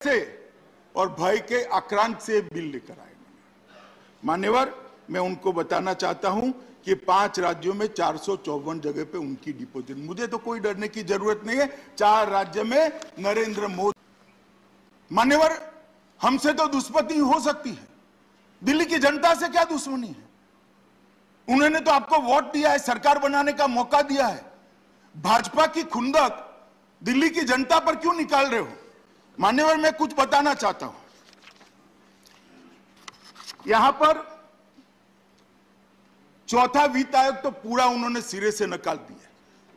से और भय के आक्रांत से बिल लेकर आए। मान्यवर, मैं उनको बताना चाहता हूं कि 5 राज्यों में 454 जगह पे उनकी डिपॉजिट। मुझे तो कोई डरने की जरूरत नहीं है। 4 राज्य में नरेंद्र मोदी। मान्यवर, हमसे तो दुश्मनी हो सकती है, दिल्ली की जनता से क्या दुश्मनी है? उन्होंने तो आपको वोट दिया है, सरकार बनाने का मौका दिया है। भाजपा की खुंदक दिल्ली की जनता पर क्यों निकाल रहे हो? मान्यवर, मैं कुछ बताना चाहता हूं। यहां पर चौथा वित्त आयोग तो पूरा उन्होंने सिरे से निकाल दिया,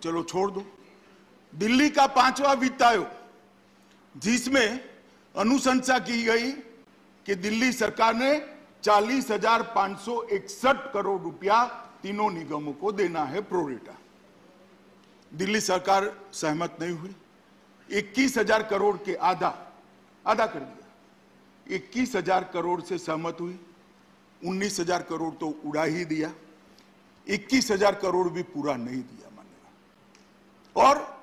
चलो छोड़ दो। दिल्ली का 5वां वित्त आयोग, जिसमें अनुशंसा की गई कि दिल्ली सरकार ने 40,561 करोड़ रुपया तीनों निगमों को देना है प्रोरेटा। दिल्ली सरकार सहमत नहीं हुई। 21,000 करोड़ के आधा कर दिया। 21,000 करोड़ से सहमत हुई, 19,000 करोड़ तो उड़ा ही दिया। 21,000 करोड़ भी पूरा नहीं दिया मान्यवर, और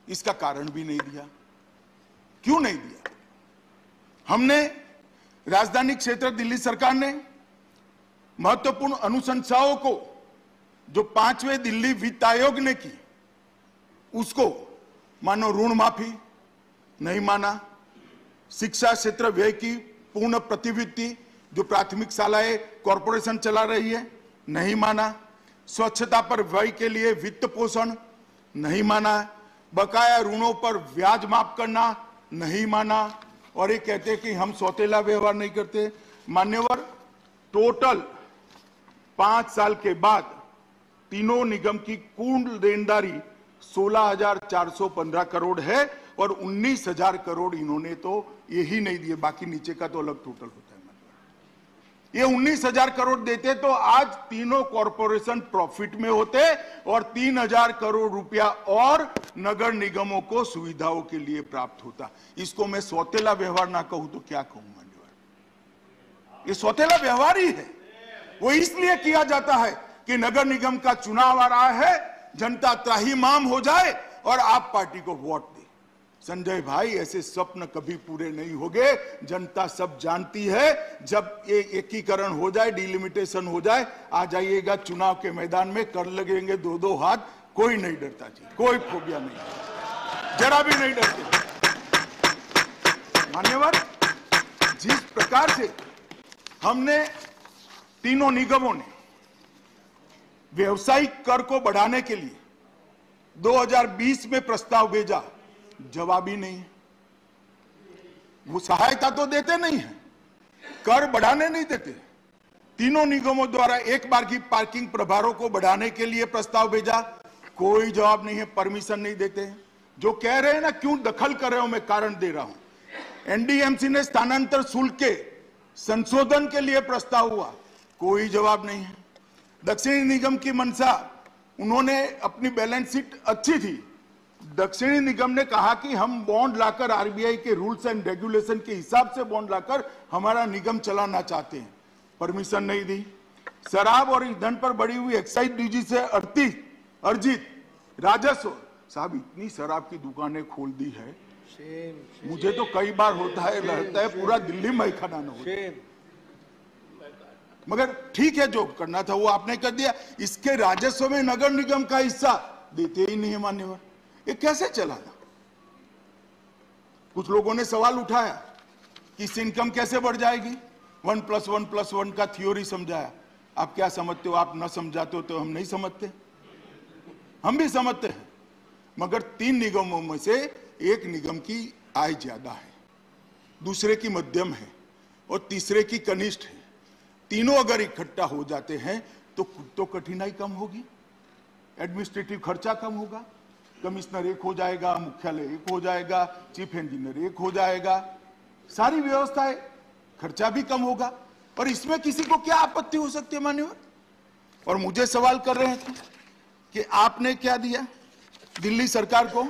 इसका कारण भी नहीं दिया। क्यों नहीं दिया? हमने राजधानी क्षेत्र दिल्ली सरकार ने महत्वपूर्ण अनुशंसाओं को जो 5वें दिल्ली वित्त आयोग ने की, उसको मानो ऋण माफी नहीं माना, शिक्षा क्षेत्र व्यय की पूर्ण प्रतिवृत्ति जो प्राथमिक शालाएं कॉरपोरेशन चला रही है नहीं माना, स्वच्छता पर व्यय के लिए वित्त पोषण नहीं माना, बकाया ऋणों पर ब्याज माफ करना नहीं माना, और ये कहते हैं कि हम सौतेला व्यवहार नहीं करते। मान्यवर, टोटल 5 साल के बाद तीनों निगम की कुल देनदारी 16,415 करोड़ है, और 19,000 करोड़ इन्होंने तो यही नहीं दिए, बाकी नीचे का तो अलग टोटल होता है। ये 19,000 करोड़ देते तो आज तीनों कॉरपोरेशन प्रॉफिट में होते, और 3,000 करोड़ रुपया और नगर निगमों को सुविधाओं के लिए प्राप्त होता। इसको मैं सौतेला व्यवहार ना कहूं तो क्या कहूं मान्यवर? ये सौतेला व्यवहार ही है। वो इसलिए किया जाता है कि नगर निगम का चुनाव आ रहा है, जनता त्राहिमाम हो जाए और आप पार्टी को वोट दे। संजय भाई, ऐसे स्वप्न कभी पूरे नहीं होंगे। जनता सब जानती है, जब ये एकीकरण हो जाए, डिलिमिटेशन हो जाए, आ जाइएगा चुनाव के मैदान में, कर लगेंगे 2-2 हाथ। कोई नहीं डरता जी, कोई फोबिया नहीं, जरा भी नहीं डरते। मान्यवर, जिस प्रकार से हमने तीनों निगमों ने व्यवसायिक कर को बढ़ाने के लिए 2020 में प्रस्ताव भेजा, जवाब ही नहीं है। वो सहायता तो देते नहीं है, कर बढ़ाने नहीं देते। तीनों निगमों द्वारा एक बार की पार्किंग प्रभारों को बढ़ाने के लिए प्रस्ताव भेजा, कोई जवाब नहीं है, परमिशन नहीं देते हैं। जो कह रहे हैं ना, क्यों दखल कर रहे हो, मैं कारण दे रहा हूं। एनडीएमसी ने स्थानांतर शुल्क के संशोधन के लिए प्रस्ताव हुआ, कोई जवाब नहीं है। दक्षिणी निगम की मंशा, उन्होंने अपनी बैलेंस शीट अच्छी थी, दक्षिणी निगम ने कहा कि हम बॉन्ड लाकर आरबीआई के रूल्स एंड रेगुलेशन के हिसाब से बॉन्ड लाकर हमारा निगम चलाना चाहते हैं, परमिशन नहीं दी। शराब और ईंधन पर बढ़ी हुई एक्साइज ड्यूटी से अर्जित राजस्व, साहब इतनी शराब की दुकानें खोल दी है, मुझे तो कई बार होता है, लगता है पूरा दिल्ली में खाना न हो। मगर ठीक है, जो करना था वो आपने कर दिया। इसके राजस्व में नगर निगम का हिस्सा देते ही नहीं है मान्यवर। ये कैसे चलाना? कुछ लोगों ने सवाल उठाया कि इस इनकम कैसे बढ़ जाएगी। 1+1+1 का थ्योरी समझाया। आप क्या समझते हो? आप ना समझाते हो तो हम नहीं समझते, हम भी समझते हैं। मगर 3 निगमों में से एक निगम की आय ज्यादा है, दूसरे की मध्यम है और तीसरे की कनिष्ठ है। तीनों अगर इकट्ठा हो जाते हैं तो कठिनाई कम होगी, एडमिनिस्ट्रेटिव खर्चा कम होगा, कमिश्नर एक हो जाएगा, मुख्यालय एक हो जाएगा, चीफ इंजीनियर एक हो जाएगा, सारी व्यवस्थाएं, खर्चा भी कम होगा। और इसमें किसी को क्या आपत्ति हो सकती है मान्यवर? और मुझे सवाल कर रहे थे कि आपने क्या दिया दिल्ली सरकार को।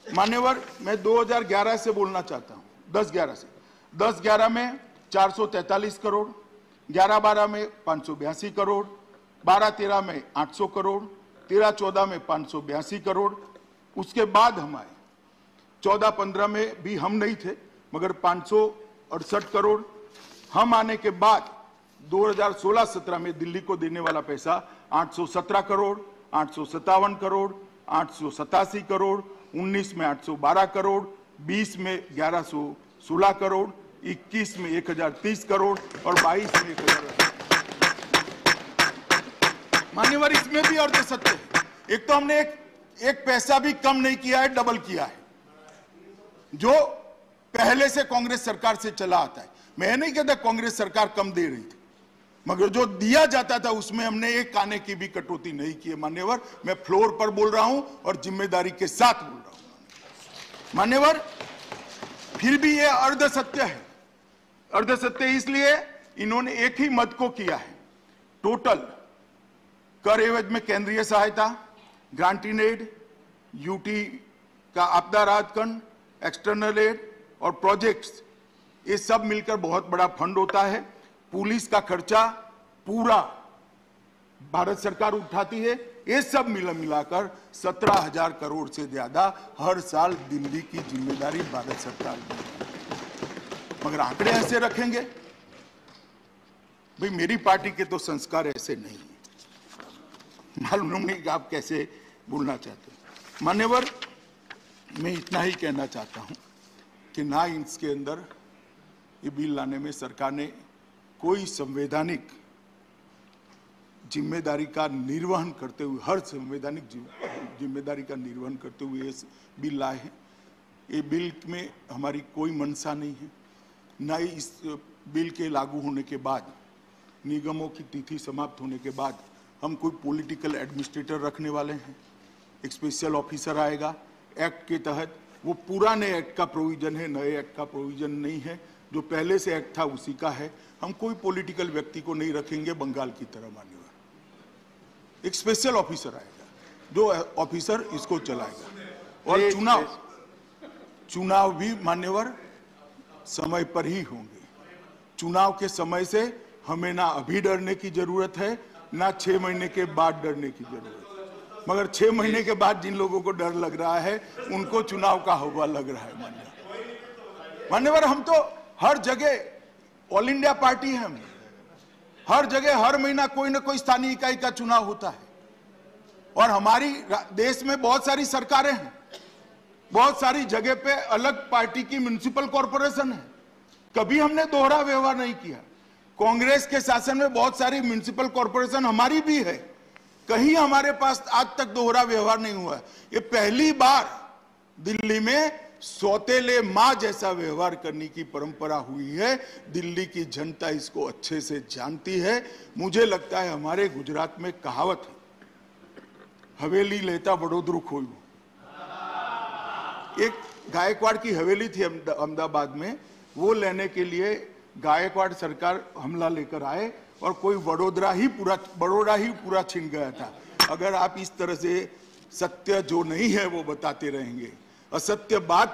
मान्यवर, मैं 2011 से बोलना चाहता हूं, 10-11 से। 10-11 में 443 करोड़, 11-12 में 582 करोड़, 12-13 में 800 करोड़, 13-14 में 582 करोड़। उसके बाद हम आए, 14-15 में भी हम नहीं थे, मगर 568 करोड़ हम आने के बाद 2016-17 में दिल्ली को देने वाला पैसा 817 करोड़, 857 करोड़, 887 करोड़, 19 में 812 करोड़, 20 में 1116 करोड़, 21 में 1030 करोड़ और 22 में 1000। मान्यवर, इसमें भी अर्ध सत्य है। एक तो हमने एक पैसा भी कम नहीं किया है, डबल किया है, जो पहले से कांग्रेस सरकार से चला आता है। मैं नहीं कहता कांग्रेस सरकार कम दे रही थी, मगर जो दिया जाता था उसमें हमने एक आने की भी कटौती नहीं की है। मान्यवर, मैं फ्लोर पर बोल रहा हूं और जिम्मेदारी के साथ बोल रहा हूं। मान्यवर, फिर भी यह अर्ध सत्य है। अर्ध सत्य इसलिए इन्होंने एक ही मद को किया है। टोटल कर एवज में केंद्रीय सहायता, ग्रांट इन एड, यूटी का आपदा राहत फंड, एक्सटर्नल एड और प्रोजेक्ट्स, ये सब मिलकर बहुत बड़ा फंड होता है। पुलिस का खर्चा पूरा भारत सरकार उठाती है। ये सब मिलाकर 17,000 करोड़ से ज्यादा हर साल दिल्ली की जिम्मेदारी भारत सरकार की। मगर आंकड़े ऐसे रखेंगे भाई, मेरी पार्टी के तो संस्कार ऐसे नहीं है। मालूम नहीं कि आप कैसे बोलना चाहते हैं। मान्यवर, मैं इतना ही कहना चाहता हूं कि ना इसके अंदर ये बिल लाने में सरकार ने कोई संवैधानिक जिम्मेदारी का निर्वहन करते हुए, हर संवैधानिक जिम्मेदारी का निर्वहन करते हुए ये बिल लाए हैं। ये बिल में हमारी कोई मंशा नहीं है। न ही इस बिल के लागू होने के बाद, निगमों की तिथि समाप्त होने के बाद हम कोई पॉलिटिकल एडमिनिस्ट्रेटर रखने वाले हैं। एक स्पेशल ऑफिसर आएगा एक्ट के तहत। वो पुराने एक्ट का प्रोविजन है, नए एक्ट का प्रोविजन नहीं है। जो पहले से एक्ट था उसी का है। हम कोई पॉलिटिकल व्यक्ति को नहीं रखेंगे बंगाल की तरह। मान्यवर, एक स्पेशल ऑफिसर आएगा जो ऑफिसर इसको चलाएगा। और चुनाव भी मान्यवर समय पर ही होंगे। चुनाव के समय से हमें ना अभी डरने की जरूरत है, ना 6 महीने के बाद डरने की जरूरत है। मगर 6 महीने के बाद जिन लोगों को डर लग रहा है उनको चुनाव का हवा लग रहा है। मान्यवर, हम तो हर जगह ऑल इंडिया पार्टी है। हम हर जगह हर महीना कोई ना कोई स्थानीय इकाई का चुनाव होता है। और हमारी देश में बहुत सारी सरकारें हैं, बहुत सारी जगह पे अलग पार्टी की म्युनिसिपल कॉरपोरेशन है। कभी हमने दोहरा व्यवहार नहीं किया। कांग्रेस के शासन में बहुत सारी म्युनिसिपल कॉरपोरेशन हमारी भी है, कहीं हमारे पास आज तक दोहरा व्यवहार नहीं हुआ। ये पहली बार दिल्ली में सौतेले मां जैसा व्यवहार करने की परंपरा हुई है। दिल्ली की जनता इसको अच्छे से जानती है। मुझे लगता है हमारे गुजरात में कहावत है, हवेली लेता वडोदरू खोયું। एक गायकवाड़ की हवेली थी अहमदाबाद में, वो लेने के लिए गायकवाड़ सरकार हमला लेकर आए और कोई बड़ोड़ा ही पूरा छीन गया था। अगर आप इस तरह से सत्य जो नहीं है वो बताते रहेंगे, असत्य बात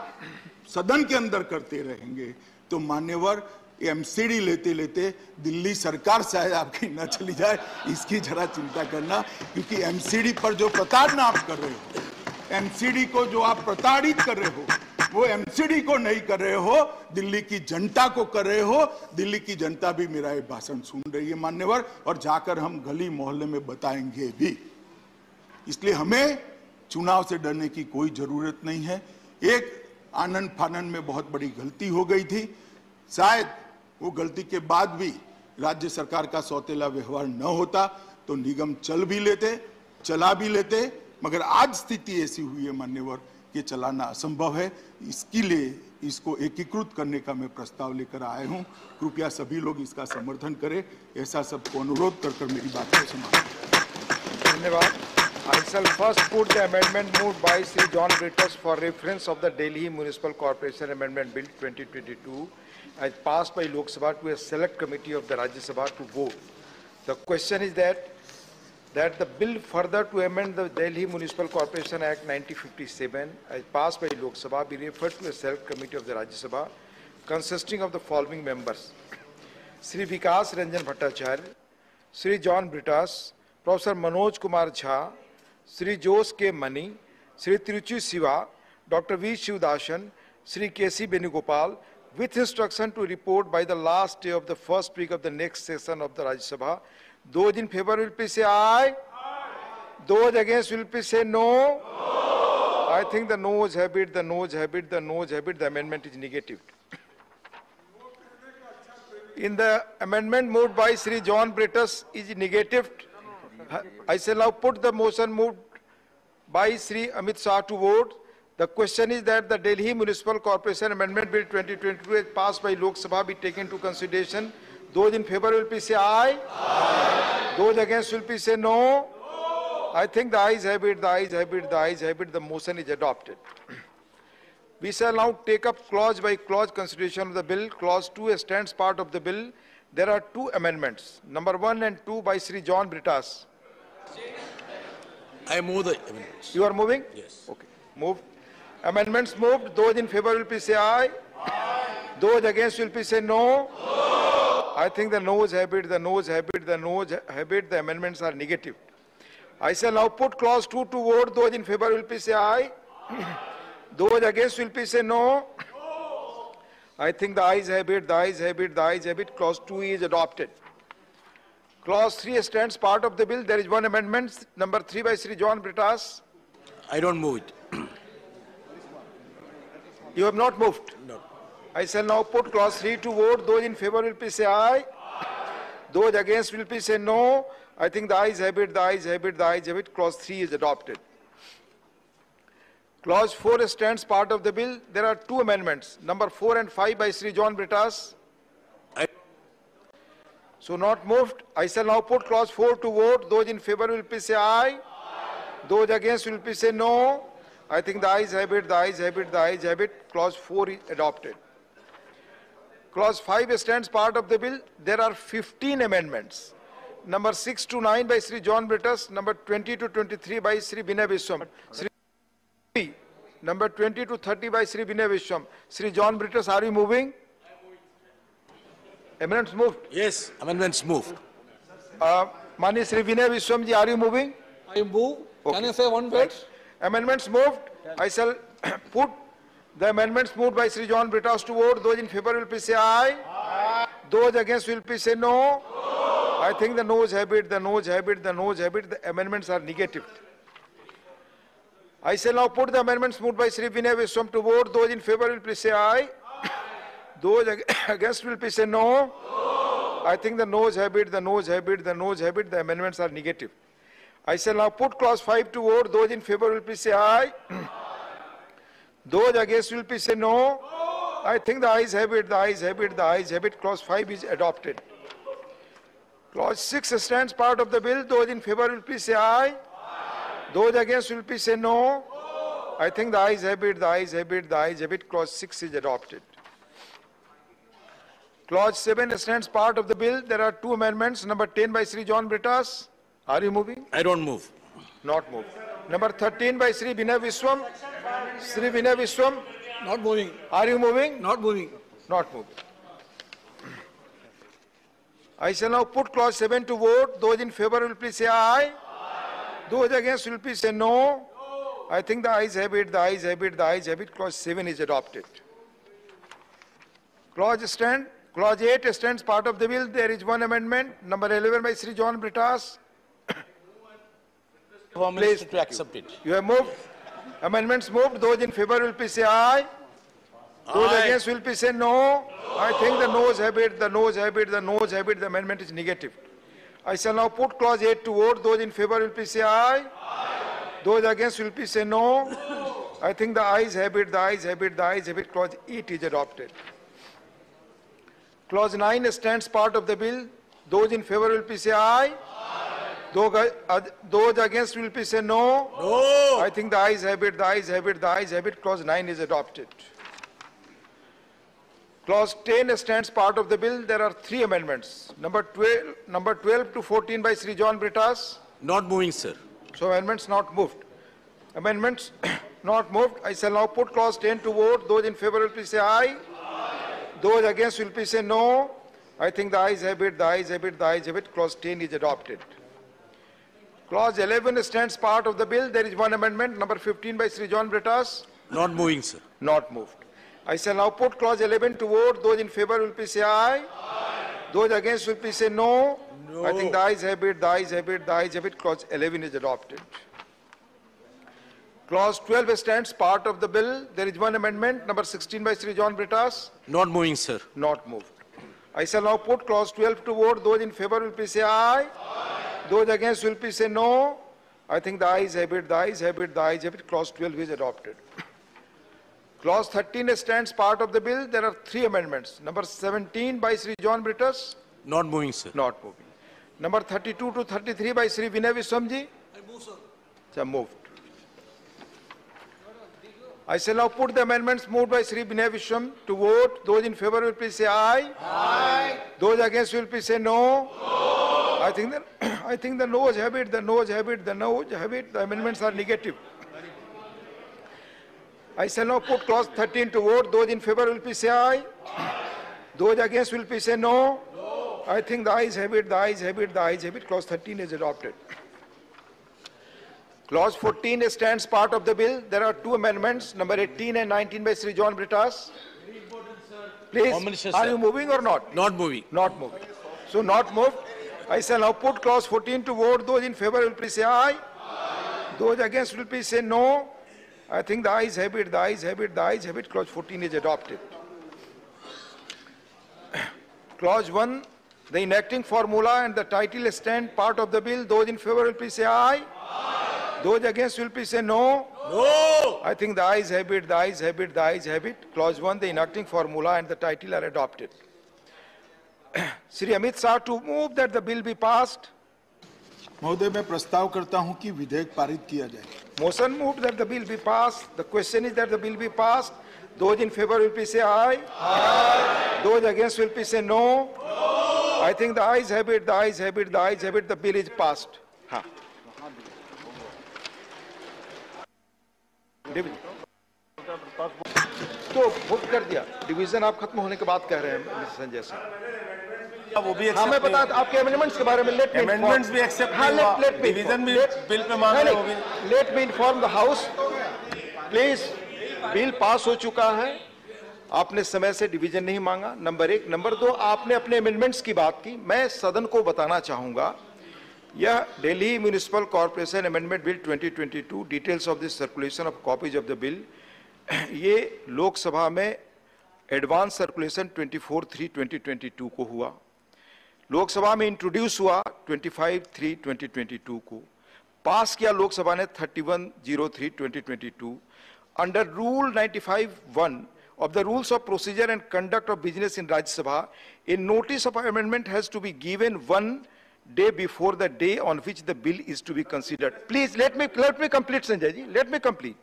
सदन के अंदर करते रहेंगे, तो मान्यवर एमसीडी लेते लेते दिल्ली सरकार शायद आपकी न चली जाए, इसकी जरा चिंता करना। क्योंकि एमसीडी पर जो प्रताड़ना आप कर रहे हो, एमसीडी को जो आप प्रताड़ित कर रहे हो, वो एमसीडी को नहीं कर रहे हो, दिल्ली की जनता को कर रहे हो। दिल्ली की जनता भी मेरा ये भाषण सुन रही है मान्यवर, और जाकर हम गली मोहल्ले में बताएंगे भी। इसलिए हमें चुनाव से डरने की कोई जरूरत नहीं है। एक आनंद फानंद में बहुत बड़ी गलती हो गई थी, शायद वो गलती के बाद भी राज्य सरकार का सौतेला व्यवहार न होता तो निगम चला भी लेते। मगर आज स्थिति ऐसी हुई है मान्यवर कि चलाना असंभव है। इसके लिए इसको एकीकृत करने का मैं प्रस्ताव लेकर आया हूं। कृपया सभी लोग इसका समर्थन करें, ऐसा सबको अनुरोध कर मेरी बात को समाप्त। धन्यवाद। I shall first put the amendment moved by Sri John Britos for reference of the Delhi Municipal Corporation Amendment Bill 2022 as passed by Lok Sabha to a select committee of the Rajya Sabha to vote. The question is that the bill further to amend the Delhi Municipal Corporation Act 1957 as passed by Lok Sabha be referred to a select committee of the Rajya Sabha consisting of the following members: Sri Vikas Ranjan Bhattacharya, Sri John Britos, Professor Manoj Kumar Jha, Sri Jose K. Mani, Sri Tiruchi Siva, Dr. V. Shivdasan, Sri K.C. Benugopal, with instruction to report by the last day of the first week of the next session of the Rajya Sabha. Those in favor will please say aye. Those against will please say no. I think the noes have it, the noes have it, the noes have it. The amendment is negative. In the amendment moved by Sri John Britus is negative. I shall now put the motion moved by Sri Amit Shah to vote. The question is that the Delhi Municipal Corporation Amendment Bill 2022 as passed by Lok Sabha be taken into consideration. Those in favor will please say aye. Aye. Those against will please say no. I think the ayes have it, the ayes have it, the ayes have it. The motion is adopted. We shall now take up clause by clause consideration of the bill. Clause 2 stands part of the bill. There are two amendments, number 1 and 2 by Sri John Britas. I move the amendments. You are moving? Yes. Okay. Move. Amendments moved. Those in favor will please say aye. Aye. Those against will please say no. No. I think the noes have it, the noes have it, the noes have it. The amendments are negative. I shall now put clause 2 to vote. Those in favor will please say aye. Aye. Those against will please say no. No. I think the ayes have it, the ayes have it, the ayes have it. Clause 2 is adopted. Clause 3 stands part of the bill. There is one amendment, number 3 by Sri John Britas. I don't move it. You have not moved? No. I shall now put clause 3 to vote. Those in favor will please say aye. Aye. Those against will please say no. I think the ayes have it, the ayes have it, the ayes have it. Clause 3 is adopted. Clause 4 stands part of the bill. There are two amendments, number 4 and 5 by Sri John Britas. So not moved. I shall now put clause 4 to vote. Those in favor will please say aye. Aye. Those against will please say no. I think the ayes have it, the ayes have it, the ayes have it. Clause 4 is adopted. Clause 5 stands part of the bill. There are 15 amendments. Number 6 to 9 by Sri John Britas. Number 20 to 23 by Sri Binay Vishwam. Number 20 to 30 by Sri Binay Vishwam. Sri John Britas, are you moving? Amendments moved? Yes, amendments moved. Mani Sri Binay Vishwam ji, are you moving? I move. Okay. Can you say one word? Amendments moved. I shall put the amendments moved by Sri John Britas to vote. Those in favor will please say aye. Aye. Those against will please say no. No. I think the noes have it, the noes have it, the noes have it. The amendments are negative. I shall now put the amendments moved by Sri Binay Vishwam to vote. Those in favor will please say aye. Aye. Those against will please say no. No. I think the noes have it, the noes have it, the noes have it. The amendments are negative. I shall now put clause 5 to vote. Those in favor will please say aye. Aye. Those against will please say no. No. I think the ayes have it, the ayes have it, the ayes have it. Clause 5 is adopted. Clause 6 stands part of the bill. Those in favor will please say aye. Aye. Those against will please say no. No. I think the ayes have it, the ayes have it, the ayes have it. Clause 6 is adopted. Clause 7 stands part of the bill. There are two amendments. Number 10 by Sri John Britas. Are you moving? I don't move. Not moved. Number 13 by Sri Binay Vishwam. Sri Binay Vishwam. Not moving. Are you moving? Not moving. Not moving. I shall now put clause 7 to vote. Those in favor will please say aye. Aye. Those against will please say no. No. I think the ayes have it, the ayes have it, the ayes have it. Clause 7 is adopted. Clause 8 stands part of the bill. There is one amendment. Number 11 by Sri John Britas. Please to accept it. You have moved. Amendments moved. Those in favor will please say aye. Those Aye. against will please say no. No. I think the noes have it, the noes have it, the noes have it. The amendment is negative. I shall now put clause 8 to vote. Those in favor will please say aye. Aye. Those against will please say no. No. I think the ayes have it, the ayes have it, the ayes have it. Clause 8 is adopted. Clause 9 stands part of the bill. Those in favor will please say aye. Aye. Those against will please say no. No. I think the ayes have it, the ayes have it, the ayes have it. Clause 9 is adopted. Clause 10 stands part of the bill. There are three amendments. Number 12 to 14 by Sri John Britas. Not moving, sir. So amendments not moved. Amendments not moved. I shall now put clause 10 to vote. Those in favor will please say aye. Aye. Those against will please say no. I think the ayes have it, the ayes have it, the ayes have it. Clause 10 is adopted. Clause 11 stands part of the bill. There is one amendment, number 15 by Sri John Britas. Not moving, sir. Not moved. I shall now put clause 11 to vote. Those in favor will please say aye. Those against will please say no. I think the ayes have it, the ayes have it, the ayes have it. Clause 11 is adopted. Clause 12 stands part of the bill. There is one amendment, number 16 by Sri John Britas. Not moving, sir. Not moved. I shall now put clause 12 to vote. Those in favor will please say aye. Those against will please say no. I think the ayes have it, the ayes have it, the ayes have it. Clause 12 is adopted. Clause 13 stands part of the bill. There are three amendments. Number 17 by Sri John Britas. Not moving, sir. Not moving. Number 32 to 33 by Sri Vinay Viswamji. I move, sir. So moved. I shall now put the amendments moved by Sri Vinay Vishwam to vote. Those in favor will please say aye. Aye. Those against will please say no. No. I think the noes have it, the noes have it, the noes have it. The amendments are negative. I shall now put clause 13 to vote. Those in favor will please say aye. Those against will please say no. No. I think the ayes have it, the ayes have it, the ayes have it. Clause 13 is adopted. Clause 14 stands part of the bill. There are two amendments, number 18 and 19 by Sri John Britas. Please, are you moving or not? Not moving. Not moving. So not moved. I shall now put clause 14 to vote. Those in favor will please say aye. Aye. Those against will please say no. I think the ayes have it, the ayes have it, the ayes have it. Clause 14 is adopted. Clause 1, the enacting formula and the title stand part of the bill. Those in favor will please say aye. Aye. Those against will please say no. No. I think the ayes have it, the ayes have it, the ayes have it. Clause 1, the enacting formula and the title are adopted. Shri Amit Shah to move that the bill be passed. महोदय मैं प्रस्ताव करता हूं कि विधेयक पारित किया जाए. Motion moved that the bill be passed. The question is that the bill be passed. Those in favor will please say aye. Aye. Those against will please say no. No. I think the ayes have it, the ayes have it, the ayes have it. The bill is passed. हाँ. तो vote कर दिया. Division आप खत्म होने के बाद कह रहे हैं संजय सर. वो भी हाँ मैं बता आपके अमेंडमेंट्स के बारे में अमेंडमेंट्स भी एक्सेप्ट नहीं डिवीजन भी बिल पे मांग रहे हो. Let me inform the house please. Bill pass हो चुका है. आपने समय से डिवीजन नहीं मांगा, नंबर एक. नंबर दो, आपने अपने अमेंडमेंट्स की बात की. मैं सदन को बताना चाहूंगा, यह Delhi municipal corporation amendment bill 2022, details of the circulation of copies of the bill, ये लोकसभा में एडवांस सर्कुलेशन 24/3/2022 को हुआ. लोकसभा में इंट्रोड्यूस हुआ 25/3/2022 को. पास किया लोकसभा ने 31/03/2022. Under rule 95(1) of the rules of procedure and conduct of business in Rajya Sabha, a notice of amendment has to be given 1 day before the day on which the bill is to be considered. Please let me complete, Sanjay ji. Let me complete.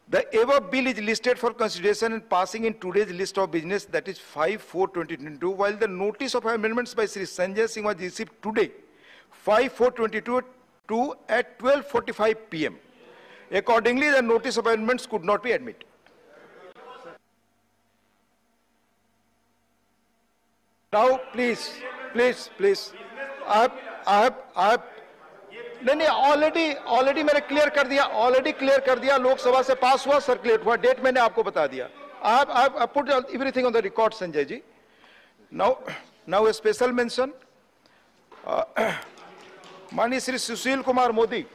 The above bill is listed for consideration and passing in today's list of business, that is 5/4/2022, while the notice of amendments by Sri Sanjay Singh was received today, 5/4/2022 at 12:45 p.m. Accordingly, the notice of amendments could not be admitted. Now, please. I have. नहीं already मैंने clear कर दिया. लोकसभा से पास हुआ, circulate हुआ, date मैंने आपको बता दिया. I put everything on the record, Sanjay ji. Now a special mention. माननीय श्री सुशील कुमार मोदी.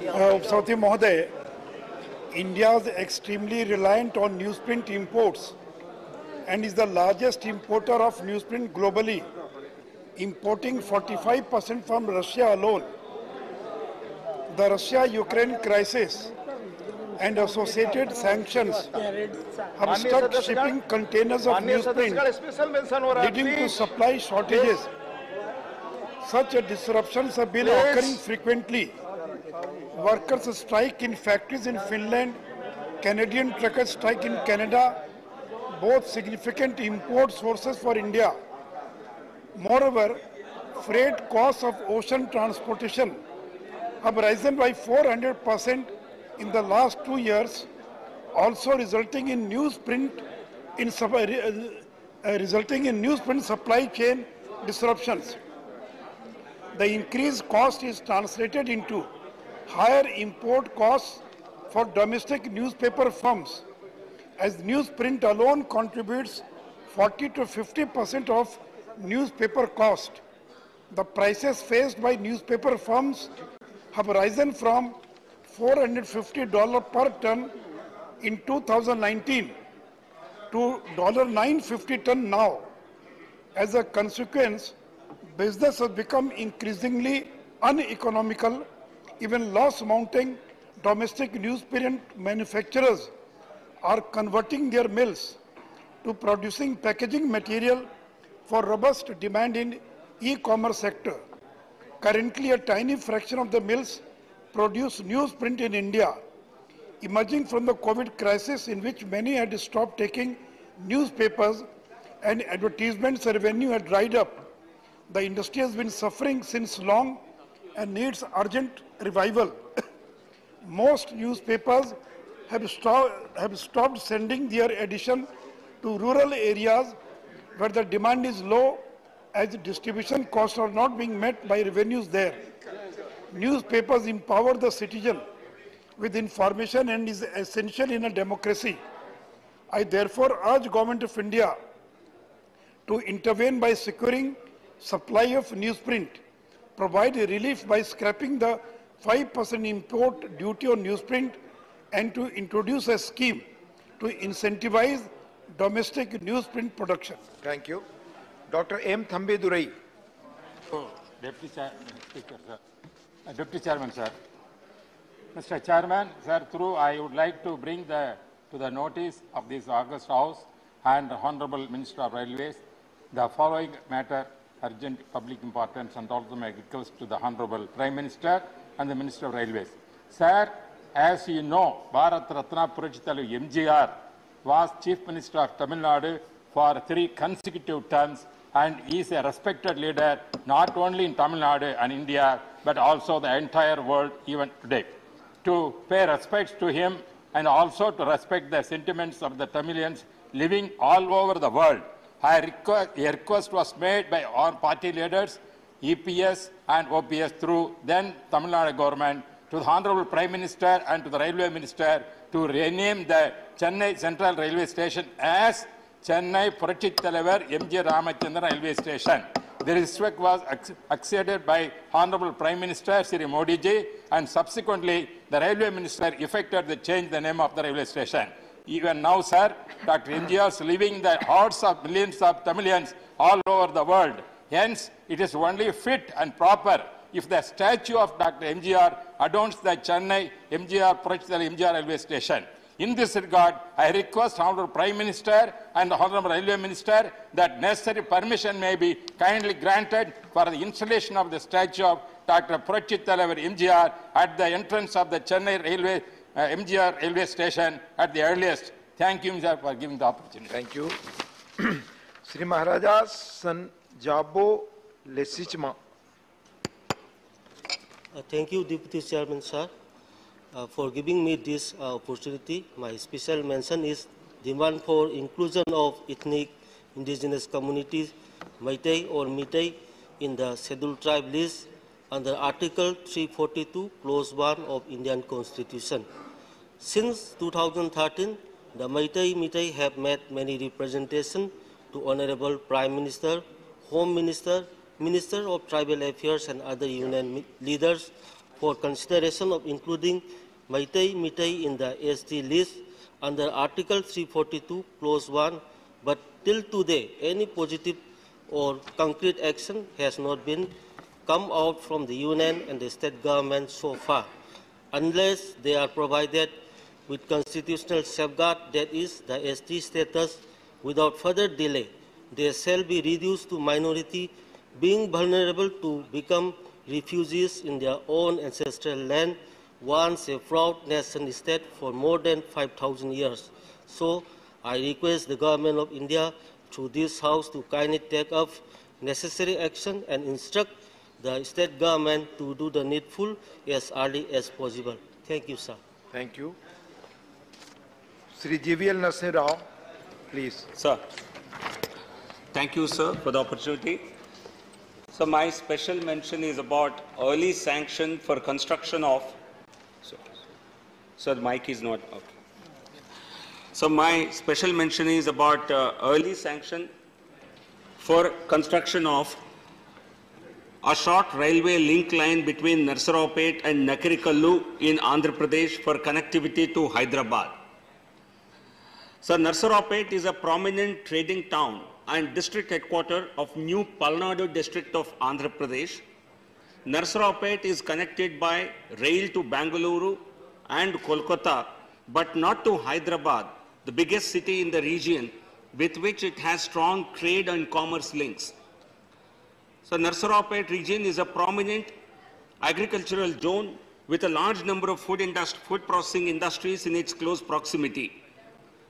उपसभापति महोदय, India is extremely reliant on newsprint imports and is the largest importer of newsprint globally, importing 45% from Russia alone. The Russia-Ukraine crisis and associated sanctions have stuck shipping containers of newsprint, leading to supply shortages. Such disruptions have been occurring frequently. Workers strike in factories in Finland, Canadian truckers strike in Canada, both significant import sources for India. Moreover, freight costs of ocean transportation have risen by 400% in the last 2 years, also resulting in newsprint supply chain disruptions. The increased cost is translated into higher import costs for domestic newspaper firms, as newsprint alone contributes 40 to 50% of newspaper cost. The prices faced by newspaper firms have risen from $450 per ton in 2019 to $950 ton now. As a consequence, business has become increasingly uneconomical. Even loss-mounting domestic newsprint manufacturers are converting their mills to producing packaging material for robust demand in e-commerce sector. Currently, a tiny fraction of the mills produce newsprint in India. Emerging from the COVID crisis, in which many had stopped taking newspapers and advertisements revenue had dried up, the industry has been suffering since long and needs urgent revival. Most newspapers have stopped sending their edition to rural areas where the demand is low, as distribution costs are not being met by revenues there. Newspapers empower the citizen with information and is essential in a democracy. I therefore urge Government of India to intervene by securing supply of newsprint, provide relief by scrapping the 5% import duty on newsprint, and to introduce a scheme to incentivize domestic newsprint production. Thank you. Dr. M. Thambedurai. Deputy Speaker, sir. Deputy Chairman, sir. Mr. Chairman, sir, I would like to bring to the notice of this August House and Honorable Minister of Railways the following matter, urgent public importance, and also my request to the Honorable Prime Minister and the Minister of Railways. Sir, as you know, Bharat Ratna Purachitalu MGR was Chief Minister of Tamil Nadu for 3 consecutive terms, and he is a respected leader not only in Tamil Nadu and India but also the entire world even today. To pay respects to him and also to respect the sentiments of the Tamilians living all over the world, a request was made by our party leaders, EPS and OPS, through then Tamil Nadu government, to the Honorable Prime Minister and to the Railway Minister to rename the Chennai Central Railway Station as Chennai Purachi Thalavar M.G. Ramachandran Railway Station. The request was acceded by Honorable Prime Minister Sri Modi ji, and subsequently the Railway Minister effected the change the name of the railway station. Even now, sir, Dr. MGR is living the hearts of millions of Tamilians all over the world. Hence, it is only fit and proper if the statue of Dr. MGR adorns the Chennai MGR Purachithala MGR Railway Station. In this regard, I request Honorable Prime Minister and the Honorable Railway Minister that necessary permission may be kindly granted for the installation of the statue of Dr. Purachithala MGR at the entrance of the Chennai Railway MGR Railway Station at the earliest. Thank you, Mr. for giving the opportunity. Thank you. Sri Maharaja Sanjabo Lesichma. Thank you, Deputy Chairman, sir, for giving me this opportunity. My special mention is demand for inclusion of ethnic indigenous communities, Meitei or Meitei, in the scheduled tribe list under Article 342, Clause 1 of Indian Constitution. Since 2013, the Meitei have made many representations to Honorable Prime Minister, Home Minister, Minister of Tribal Affairs and other union leaders for consideration of including Meitei in the ST list under Article 342, Clause 1, but till today, any positive or concrete action has not been come out from the union and the state government so far, unless they are provided with constitutional safeguard, that is, the ST status. Without further delay, they shall be reduced to minority, being vulnerable to become refugees in their own ancestral land, once a proud nation state for more than 5,000 years. So, I request the Government of India through this House to kindly take up necessary action and instruct the state government to do the needful as early as possible. Thank you, sir. Thank you. Sri GVL Narsingh Rao, please. Sir, thank you, sir, for the opportunity. So my special mention is about early sanction for construction of So the mic is not okay. So my special mention is about early sanction for construction of a short railway link line between Narsarawpet and Nakirikallu in Andhra Pradesh for connectivity to Hyderabad. So Narsarawpet is a prominent trading town and district headquarters of New Palnadu district of Andhra Pradesh. Narsarawpet is connected by rail to Bangalore and Kolkata, but not to Hyderabad, the biggest city in the region, with which it has strong trade and commerce links. So Narsarawpet region is a prominent agricultural zone with a large number of food processing industries in its close proximity.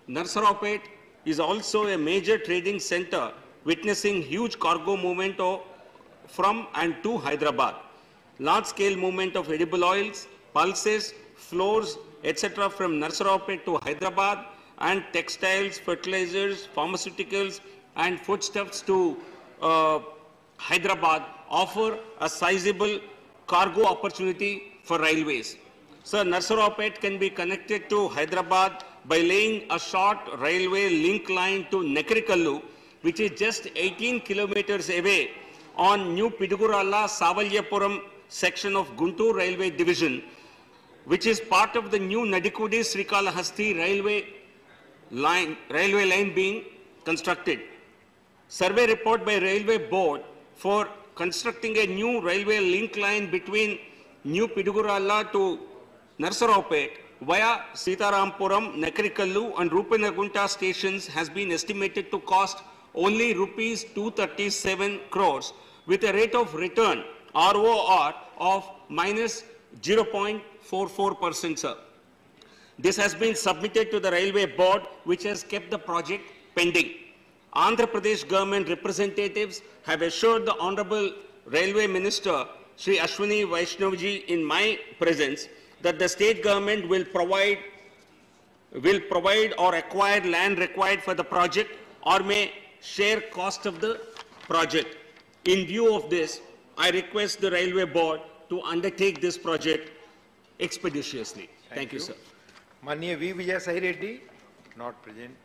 Narsarawpet is also a major trading center witnessing huge cargo movement from and to Hyderabad. Large-scale movement of edible oils, pulses, flours, etc. from Narsarawpet to Hyderabad, and textiles, fertilizers, pharmaceuticals and foodstuffs to Hyderabad offer a sizable cargo opportunity for railways. So Narsarawpet can be connected to Hyderabad by laying a short railway link line to Nakirikallu, which is just 18 kilometers away on New Piduguralla Savalyapuram section of Guntur Railway Division, which is part of the new Nadikudi Srikalahasti railway line being constructed. Survey report by Railway Board for constructing a new railway link line between New Piduguralla to Narsarawpet via Sitarampuram, Nakirikallu and Rupanagunta stations has been estimated to cost only rupees 237 crores with a rate of return ROR of minus 0.44%, sir. This has been submitted to the Railway Board, which has kept the project pending. Andhra Pradesh government representatives have assured the Honorable Railway Minister, Shri Ashwini Vaishnavji, in my presence, that the state government will provide or acquire land required for the project or may share cost of the project. In view of this, I request the Railway Board to undertake this project expeditiously. Thank you, sir. Manya V. Vijay Sai Reddy, not present.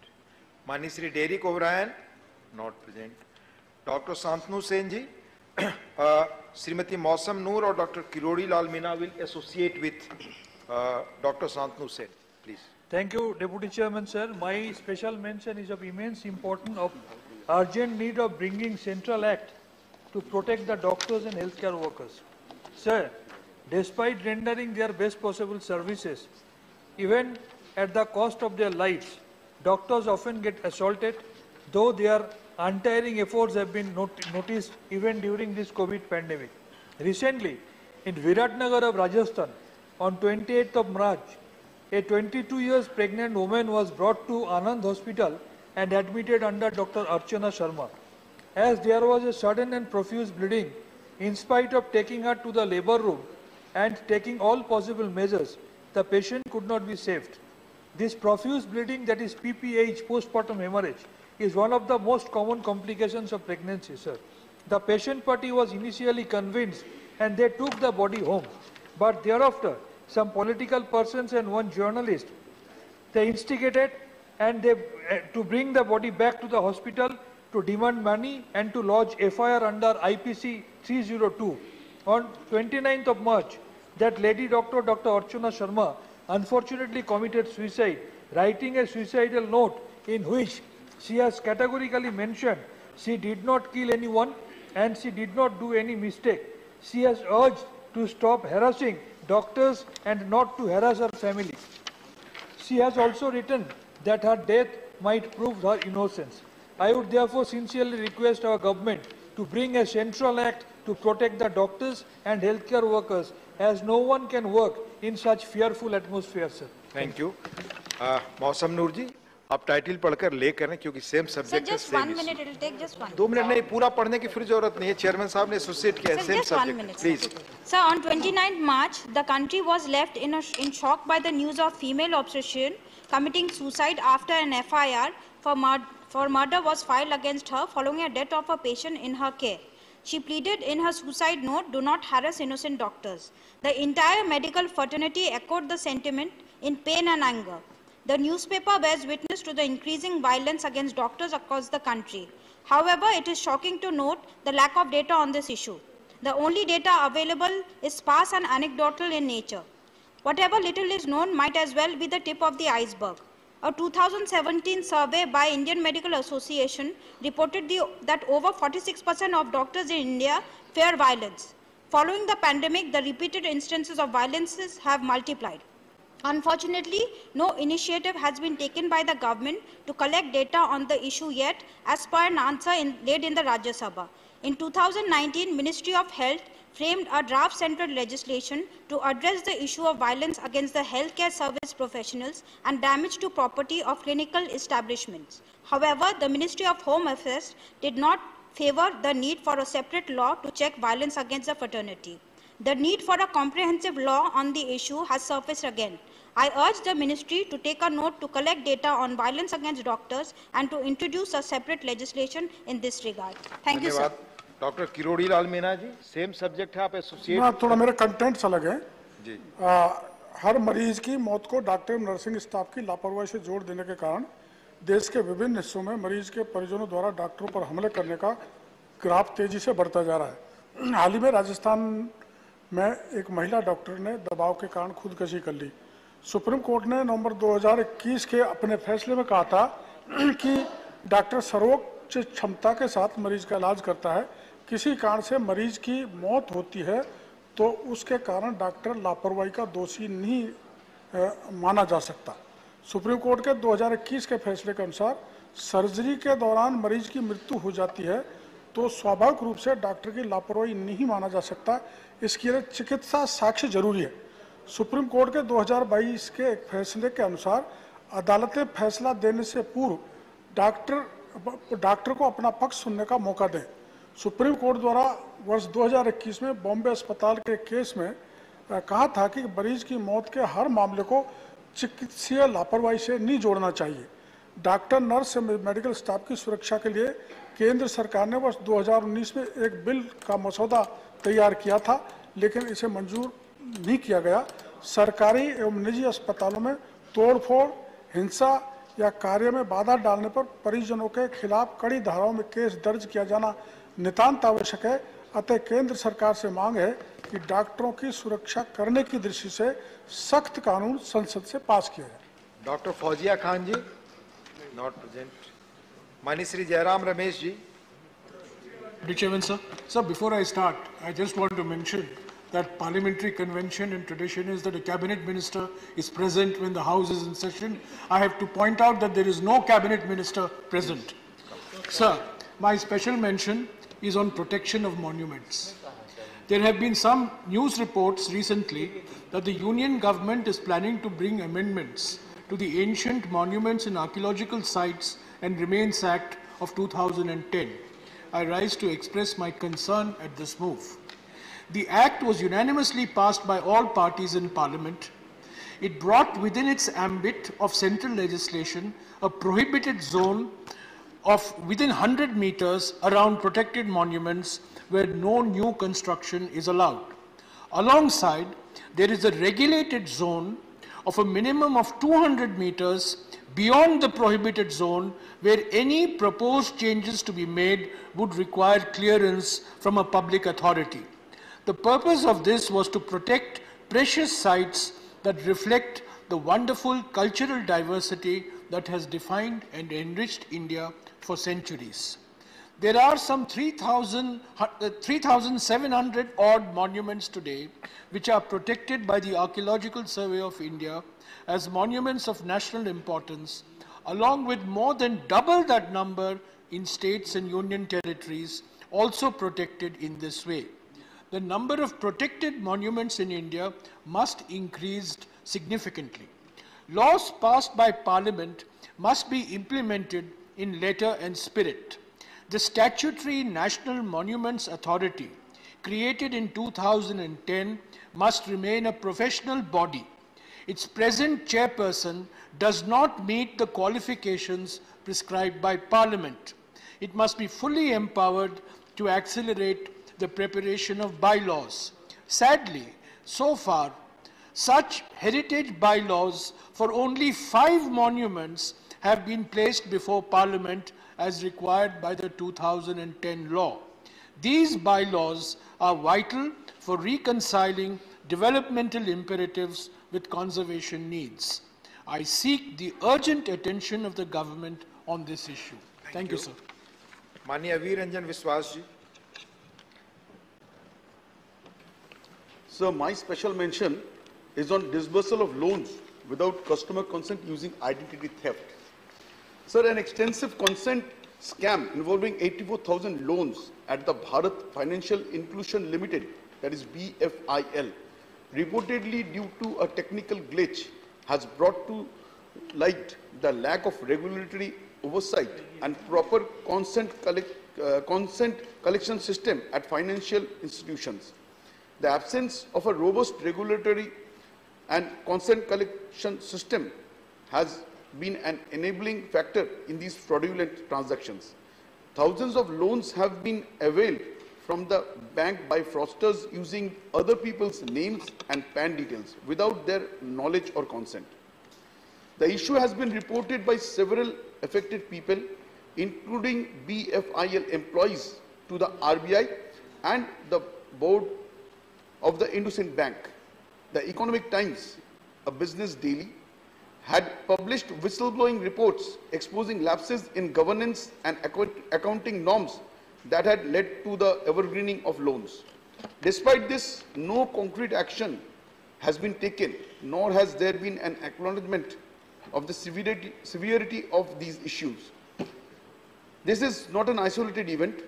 Manya Sri Derek O'Brien, not present. Dr. Santanu Sen ji, Srimati Mausam Noor or Dr. Kirodi Lal Meena will associate with Dr. Santanu Sen, please. Thank you, Deputy Chairman, sir. My special mention is of immense importance of urgent need of bringing Central Act to protect the doctors and healthcare workers. Sir, despite rendering their best possible services, even at the cost of their lives, doctors often get assaulted, though their untiring efforts have been noticed even during this COVID pandemic. Recently, in Viratnagar of Rajasthan, on 28th of March, a 22 years pregnant woman was brought to Anand Hospital and admitted under Dr. Archana Sharma. As there was a sudden and profuse bleeding, in spite of taking her to the labor room and taking all possible measures, the patient could not be saved. This profuse bleeding, that is PPH, postpartum hemorrhage, is one of the most common complications of pregnancy, sir. The patient party was initially convinced and they took the body home. But thereafter, some political persons and one journalist, they instigated and to bring the body back to the hospital to demand money and to lodge FIR under IPC 302. On 29th of March, that lady doctor, Dr. Archana Sharma, unfortunately committed suicide, writing a suicidal note in which she has categorically mentioned she did not kill anyone and she did not do any mistake. She has urged to stop harassing doctors and not to harass her family. She has also written that her death might prove her innocence. I would therefore sincerely request our government to bring a central act to protect the doctors and healthcare workers, as no one can work in such fearful atmosphere, sir. Thank you. Mausam Noor ji, आप title पढ़कर ले करें क्योंकि same subject है. Just 1 minute, it will take just 1 minute. 2 minute नहीं, पूरा पढ़ने की फिर जरूरत नहीं है. चेयरमैन साहब ने एसोसिएट किया है, same subject. Please. Sir, on 29th March, the country was left in shock by the news of female obstetrician committing suicide after an FIR for murder was filed against her following a death of a patient in her care. She pleaded in her suicide note, "Do not harass innocent doctors." The entire medical fraternity echoed the sentiment in pain and anger. The newspaper bears witness to the increasing violence against doctors across the country. However, it is shocking to note the lack of data on this issue. The only data available is sparse and anecdotal in nature. Whatever little is known might as well be the tip of the iceberg. A 2017 survey by Indian Medical Association reported that over 46% of doctors in India fear violence. Following the pandemic, the repeated instances of violences have multiplied. Unfortunately, no initiative has been taken by the government to collect data on the issue yet, as per an answer laid in the Rajya Sabha. In 2019, Ministry of Health framed a draft central legislation to address the issue of violence against the healthcare service professionals and damage to property of clinical establishments. However, the Ministry of Home Affairs did not favor the need for a separate law to check violence against the fraternity. The need for a comprehensive law on the issue has surfaced again. I urge the ministry to take a note to collect data on violence against doctors and to introduce a separate legislation in this regard. Thank you, sir. Doctor Kirodi Lal Meena ji, same subject है, आप associate. थोड़ा मेरे contents अलग है जी। हर मरीज की मौत को डॉक्टर नर्सिंग स्टाफ की लापरवाही से जोड़ देने के कारण देश के विभिन्न हिस्सों में मरीज के परिजनों द्वारा डॉक्टरों पर हमले करने का ग्राफ तेजी से बढ़ता जा रहा है। हाल ही में राजस्थान में एक महिला डॉक्टर ने दबाव के कारण खुदकुशी कर ली। सुप्रीम कोर्ट ने नवंबर 2021 के अपने फैसले में कहा था कि डॉक्टर सर्वोच्च क्षमता के साथ मरीज का इलाज करता है। किसी कारण से मरीज की मौत होती है तो उसके कारण डॉक्टर लापरवाही का दोषी नहीं माना जा सकता। सुप्रीम कोर्ट के 2021 के फैसले के अनुसार सर्जरी के दौरान मरीज की मृत्यु हो जाती है तो स्वाभाविक रूप से डॉक्टर की लापरवाही नहीं माना जा सकता। इसके लिए चिकित्सा साक्ष्य जरूरी है। सुप्रीम कोर्ट के 2022 के एक फैसले के अनुसार अदालतें फैसला देने से पूर्व डॉक्टर को अपना पक्ष सुनने का मौका दें। सुप्रीम कोर्ट द्वारा वर्ष 2021 में बॉम्बे अस्पताल के केस में कहा था कि मरीज की मौत के हर मामले को चिकित्सीय लापरवाही से नहीं जोड़ना चाहिए। डॉक्टर, नर्स, मेडिकल स्टाफ की सुरक्षा के लिए केंद्र सरकार ने वर्ष 2019 में एक बिल का मसौदा तैयार किया था, लेकिन इसे मंजूर नहीं किया गया। सरकारी एवं निजी अस्पतालों में तोड़फोड़, हिंसा या कार्य में बाधा डालने पर परिजनों के खिलाफ कड़ी धाराओं में केस दर्ज किया जाना नितांत आवश्यक है। अतः केंद्र सरकार से मांग है कि डॉक्टरों की सुरक्षा करने की दृष्टि से सख्त कानून संसद से पास किया जाए। Doctor Fauzia Khan ji, not present. माननीय Shri Jairam Ramesh ji. Mr. Chairman, sir. Sir, before I start, I just want to mention that parliamentary convention and tradition is that a cabinet minister is present when the house is in session. I have to point out that there is no cabinet minister present. Sir, my special mention is on protection of monuments. There have been some news reports recently that the Union government is planning to bring amendments to the Ancient Monuments and Archaeological Sites and Remains Act of 2010. I rise to express my concern at this move. The Act was unanimously passed by all parties in Parliament. It brought within its ambit of central legislation a prohibited zone of within 100 meters around protected monuments where no new construction is allowed. Alongside, there is a regulated zone of a minimum of 200 meters beyond the prohibited zone where any proposed changes to be made would require clearance from a public authority. The purpose of this was to protect precious sites that reflect the wonderful cultural diversity that has defined and enriched India for centuries. There are some 3,700 odd monuments today which are protected by the Archaeological Survey of India as monuments of national importance, along with more than double that number in states and union territories also protected in this way. The number of protected monuments in India must increase significantly. Laws passed by Parliament must be implemented in letter and spirit. The statutory National Monuments Authority, created in 2010, must remain a professional body. Its present chairperson does not meet the qualifications prescribed by Parliament. It must be fully empowered to accelerate the preparation of bylaws. Sadly, so far, Such heritage bylaws for only 5 monuments have been placed before Parliament as required by the 2010 law. These bylaws are vital for reconciling developmental imperatives with conservation needs. I seek the urgent attention of the government on this issue. Thank you, sir. Manya Veer Ranjan Viswas ji. Sir, my special mention is on disbursal of loans without customer consent using identity theft. Sir, an extensive consent scam involving 84,000 loans at the Bharat Financial Inclusion Limited, that is BFIL, reportedly due to a technical glitch, has brought to light the lack of regulatory oversight and proper consent collection system at financial institutions. The absence of a robust regulatory and consent collection system has been an enabling factor in these fraudulent transactions. Thousands of loans have been availed from the bank by fraudsters using other people's names and PAN details without their knowledge or consent. The issue has been reported by several affected people, including BFIL employees, to the RBI and the board of the IndusInd Bank. The Economic Times, a business daily, had published whistleblowing reports exposing lapses in governance and accounting norms that had led to the evergreening of loans. Despite this, no concrete action has been taken, nor has there been an acknowledgement of the severity of these issues. This is not an isolated event.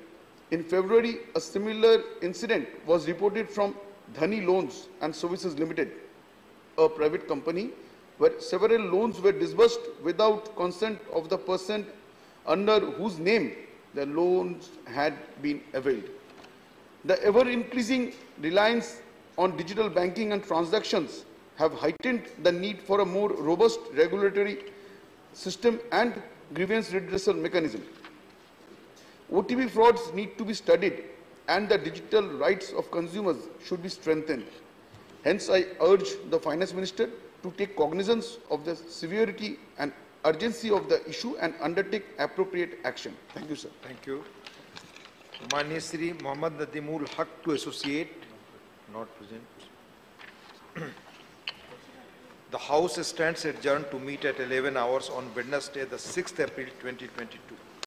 In February, a similar incident was reported from Dhani Loans and Services Limited, a private company, where several loans were disbursed without consent of the person under whose name the loans had been availed. The ever-increasing reliance on digital banking and transactions have heightened the need for a more robust regulatory system and grievance redressal mechanism. OTP frauds need to be studied and the digital rights of consumers should be strengthened. Hence, I urge the Finance Minister to take cognizance of the severity and urgency of the issue and undertake appropriate action. Thank you, sir. Thank you. Manya Shri Mohammad Nadimul Haq to associate, not present. The House stands adjourned to meet at 11 hours on Wednesday, the 6th April 2022.